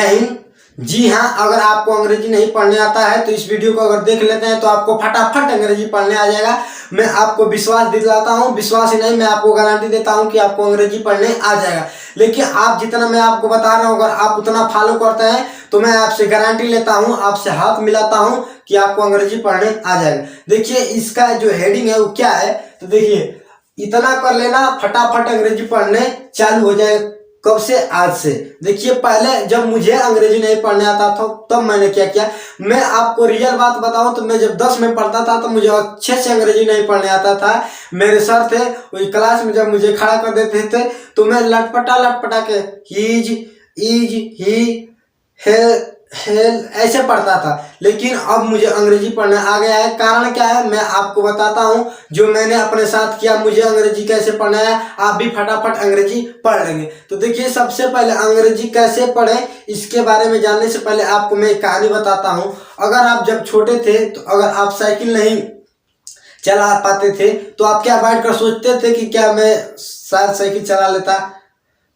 नहीं। जी हाँ, अगर आपको अंग्रेजी नहीं पढ़ने आता है तो इस वीडियो को अगर देख लेते हैं तो आपको फटाफट अंग्रेजी पढ़ने आ जाएगा। मैं आपको विश्वास दिलाता हूँ, विश्वास ही नहीं मैं आपको गारंटी देता हूँ कि आपको अंग्रेजी पढ़ने आ जाएगा। लेकिन आप जितना मैं आपको बता रहा हूँ अगर आप उतना फॉलो करते हैं तो मैं आपसे गारंटी लेता हूँ, आपसे हाथ मिलाता हूँ कि आपको अंग्रेजी पढ़ने आ जाएगा। देखिए इसका जो हेडिंग है वो क्या है, तो देखिए इतना कर लेना फटाफट अंग्रेजी पढ़ने चालू हो जाए। कब से? आज से। देखिए पहले जब मुझे अंग्रेजी नहीं पढ़ने आता था तब मैंने क्या किया, मैं आपको रियल बात बताऊं तो मैं जब 10 में पढ़ता था तो मुझे अच्छे से अंग्रेजी नहीं पढ़ने आता था। मेरे सर थे वही क्लास में जब मुझे खड़ा कर देते थे तो मैं लटपटा के हीज इज ही हेल ऐसे पढ़ता था। लेकिन अब मुझे अंग्रेजी पढ़ना आ गया है। कारण क्या है मैं आपको बताता हूँ, जो मैंने अपने साथ किया, मुझे अंग्रेजी कैसे पढ़ना है आप भी फटाफट अंग्रेजी पढ़ लेंगे। तो देखिए सबसे पहले अंग्रेजी कैसे पढ़ें इसके बारे में जानने से पहले आपको मैं एक कहानी बताता हूँ। अगर आप जब छोटे थे तो अगर आप साइकिल नहीं चला पाते थे तो आप क्या बैठ कर सोचते थे कि क्या मैं शायद साइकिल चला लेता,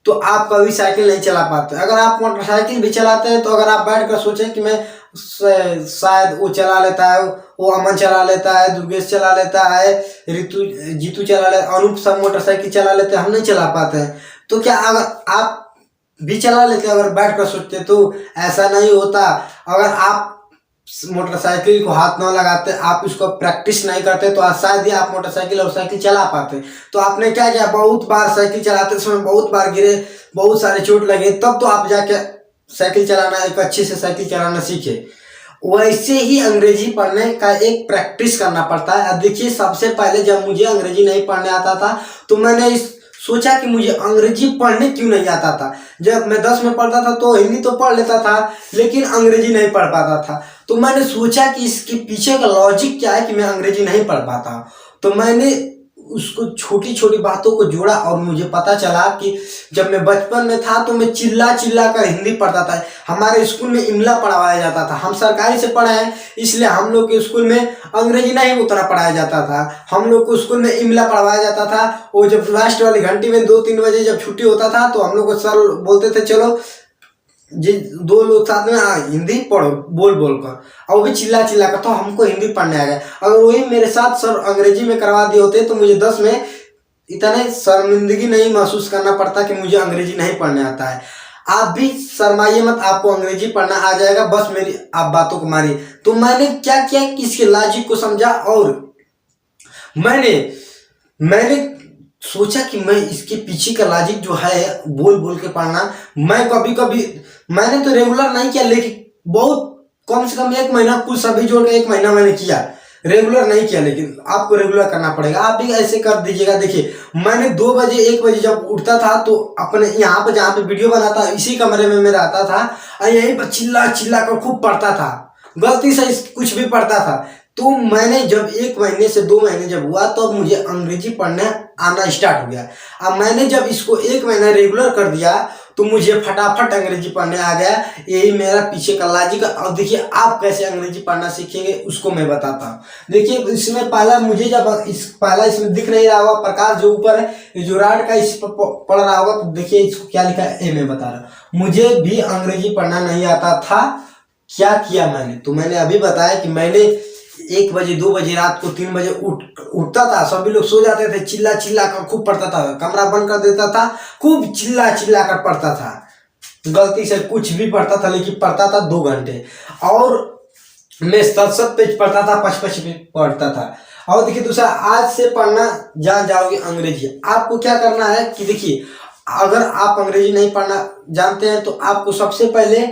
तो आप कभी साइकिल नहीं चला पाते। अगर आप मोटरसाइकिल भी चलाते हैं तो अगर आप बैठ कर सोचें कि मैं शायद वो चला लेता है, वो अमन चला लेता है, दुर्गेश चला लेता है, ऋतु जीतू चला लेता, अनूप सब मोटरसाइकिल चला लेते हैं, हम नहीं चला पाते हैं। तो क्या अगर आप भी चला लेते अगर बैठ कर सोचते तो ऐसा नहीं होता। अगर आप मोटरसाइकिल को हाथ न लगाते, आप उसको प्रैक्टिस नहीं करते तो आज शायद ही आप मोटरसाइकिल और साइकिल चला पाते। तो आपने क्या किया, बहुत बार साइकिल चलाते समय बहुत बार गिरे, बहुत सारे चोट लगे, तब तो आप जाके साइकिल चलाना एक अच्छे से साइकिल चलाना सीखे। वैसे ही अंग्रेजी पढ़ने का एक प्रैक्टिस करना पड़ता है। अब देखिए सबसे पहले जब मुझे अंग्रेजी नहीं पढ़ने आता था तो मैंने इस सोचा कि मुझे अंग्रेजी पढ़ने क्यों नहीं आता था। जब मैं 10 में पढ़ता था तो हिंदी तो पढ़ लेता था लेकिन अंग्रेजी नहीं पढ़ पाता था। तो मैंने सोचा कि इसके पीछे का लॉजिक क्या है कि मैं अंग्रेजी नहीं पढ़ पाता। तो मैंने उसको छोटी छोटी बातों को जोड़ा और मुझे पता चला कि जब मैं बचपन में था तो मैं चिल्ला चिल्ला कर हिंदी पढ़ता था। हमारे स्कूल में इमला पढ़ाया जाता था, हम सरकारी से पढ़े हैं इसलिए हम लोग के स्कूल में अंग्रेजी नहीं उतना पढ़ाया जाता था। हम लोग को स्कूल में इमला पढ़ाया जाता था। वो जब लास्ट वाली घंटी में 2-3 बजे जब छुट्टी होता था तो हम लोग को सर बोलते थे चलो जी 2 लोग साथ में हिंदी पढ़ो बोल बोल कर, और वो भी चिल्ला चिल्ला कर, तो हमको हिंदी पढ़ने आ गया। अगर वही मेरे साथ सर अंग्रेजी में करवा दिए होते तो मुझे 10 में इतने शर्मिंदगी नहीं महसूस करना पड़ता कि मुझे अंग्रेजी नहीं पढ़ने आता है। आप भी शर्माइए मत, आपको अंग्रेजी पढ़ना आ जाएगा, बस मेरी आप बातों को मानिए। तो मैंने क्या किया कि इसके लॉजिक को समझा और मैंने सोचा कि मैं इसके पीछे का लॉजिक जो है बोल बोल के पढ़ना। मैं कभी कभी मैंने तो रेगुलर नहीं किया लेकिन बहुत कम से कम 1 महीना, कुछ सभी जोड़ के 1 महीना मैंने किया, रेगुलर नहीं किया। लेकिन आपको रेगुलर करना पड़ेगा, आप भी ऐसे कर दीजिएगा। देखिए मैंने 2 बजे 1 बजे जब उठता था तो अपने यहाँ पे जहाँ पे वीडियो बनाता इसी कमरे में मैं रहता था और यहीं पर चिल्ला चिल्ला कर खूब पढ़ता था, गलती से कुछ भी पढ़ता था। तो मैंने जब 1 महीने से 2 महीने जब हुआ तो मुझे अंग्रेजी पढ़ने आना स्टार्ट हो गया। अब मैंने जब इसको 1 महीना रेगुलर कर दिया तो मुझे फटाफट अंग्रेजी पढ़ने आ गया। यही मेरा पीछे का लॉजिक है। और देखिए आप कैसे अंग्रेजी पढ़ना सीखेंगे उसको मैं बताता हूँ। देखिए इसमें पहला मुझे जब पहला इसमें दिख नहीं रहा होगा प्रकाश जो ऊपर है जो राड का इस पर पढ़ रहा होगा, तो देखिए इसको क्या लिखा है, मैं बता रहा हूँ। मुझे भी अंग्रेजी पढ़ना नहीं आता था, क्या किया मैंने, तो मैंने अभी बताया कि मैंने 1 बजे 2 बजे रात को 3 बजे उठता था, सभी लोग सो जाते थे, चिल्ला चिल्ला कर खूब पढ़ता था, कमरा बंद कर देता था, खूब चिल्ला चिल्ला कर पढ़ता था, गलती से कुछ भी पढ़ता था लेकिन पढ़ता था 2 घंटे। और मैं 7 पेज पढ़ता था, 5 पेज पढ़ता था। और देखिए दूसरा, आज से पढ़ना जान जाओगे अंग्रेजी। आपको क्या करना है कि देखिए अगर आप अंग्रेजी नहीं पढ़ना जानते हैं तो आपको सबसे पहले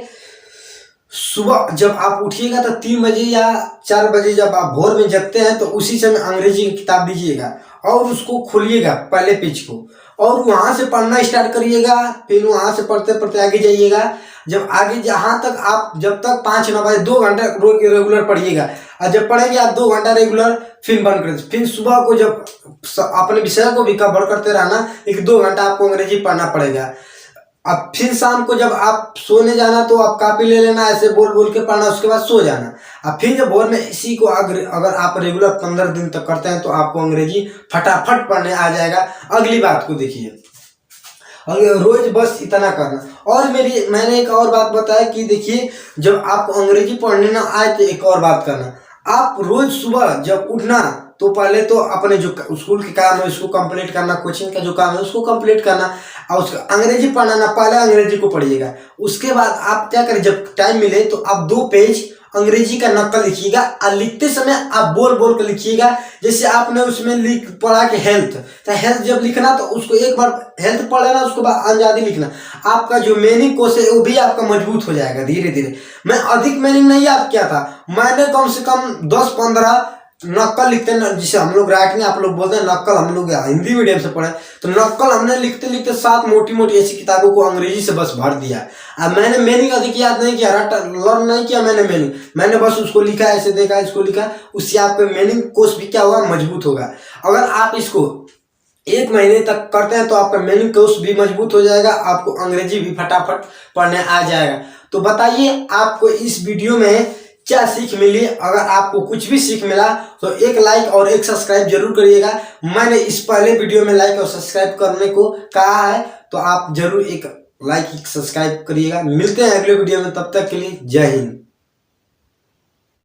सुबह जब आप उठिएगा तो 3 बजे या 4 बजे जब आप भोर में जगते हैं तो उसी समय अंग्रेजी की किताब लीजिएगा और उसको खोलिएगा पहले पेज को और वहां से पढ़ना स्टार्ट करिएगा। फिर वहां से पढ़ते पढ़ते आगे जाइएगा। जब आगे जहां तक आप जब तक 5 न बजे 2 घंटे रेगुलर पढ़िएगा। और जब पढ़ेंगे आप 2 घंटा रेगुलर फिर बंद कर, फिर सुबह को जब अपने विषय को भी कवर करते रहना, 1-2 घंटा आपको अंग्रेजी पढ़ना पड़ेगा। अब फिर शाम को जब आप सोने जाना तो आप कॉपी ले लेना, ऐसे बोल बोल के पढ़ना, उसके बाद सो जाना। अब फिर जब भोर में इसी को अगर आप रेगुलर 15 दिन तक करते हैं तो आपको अंग्रेजी फटाफट पढ़ने आ जाएगा। अगली बात को देखिए, और रोज बस इतना करना। और मैंने एक और बात बताया कि देखिए, जब आपको अंग्रेजी पढ़ने ना आए तो एक और बात करना, आप रोज सुबह जब उठना तो पहले तो अपने जो स्कूल के काम है उसको कंप्लीट करना, कोचिंग का जो काम है उसको कंप्लीट करना, और उसका अंग्रेजी पढ़ना ना, पहले अंग्रेजी को पढ़िएगा। उसके बाद आप क्या करें, जब टाइम मिले तो आप 2 पेज अंग्रेजी का नकल लिखिएगा, और लिखते समय आप बोल बोल कर लिखिएगा। जैसे आपने उसमें लिख पढ़ा कि हेल्थ, तो हेल्थ जब लिखना तो उसको एक बार हेल्थ पढ़ लेना, उसके बाद आजादी लिखना। आपका जो मीनिंग कोर्स है वो भी आपका मजबूत हो जाएगा धीरे धीरे। मैं अधिक मीनिंग नहीं याद किया था, मैंने कम से कम 10-15 नक्कल लिखते हैं, जिसे हम लोग राइटिंग आप लोग बोलते हैं नक्कल, हम लोग हिंदी मीडियम से पढ़े, तो नक्कल हमने लिखते लिखते 7 मोटी मोटी ऐसी किताबों को अंग्रेजी से बस भर दिया। अब मैंने मीनिंग अधिक याद नहीं किया, लर्न नहीं किया मैंने बस उसको लिखा, ऐसे देखा, इसको लिखा, उससे आपका मीनिंग कोर्स भी क्या होगा, मजबूत होगा। अगर आप इसको 1 महीने तक करते हैं तो आपका मीनिंग कोर्स भी मजबूत हो जाएगा, आपको अंग्रेजी भी फटाफट पढ़ने आ जाएगा। तो बताइए आपको इस वीडियो में क्या सीख मिली। अगर आपको कुछ भी सीख मिला तो एक लाइक और एक सब्सक्राइब जरूर करिएगा। मैंने इस पहले वीडियो में लाइक और सब्सक्राइब करने को कहा है, तो आप जरूर एक लाइक सब्सक्राइब करिएगा। मिलते हैं अगले वीडियो में, तब तक के लिए जय हिंद।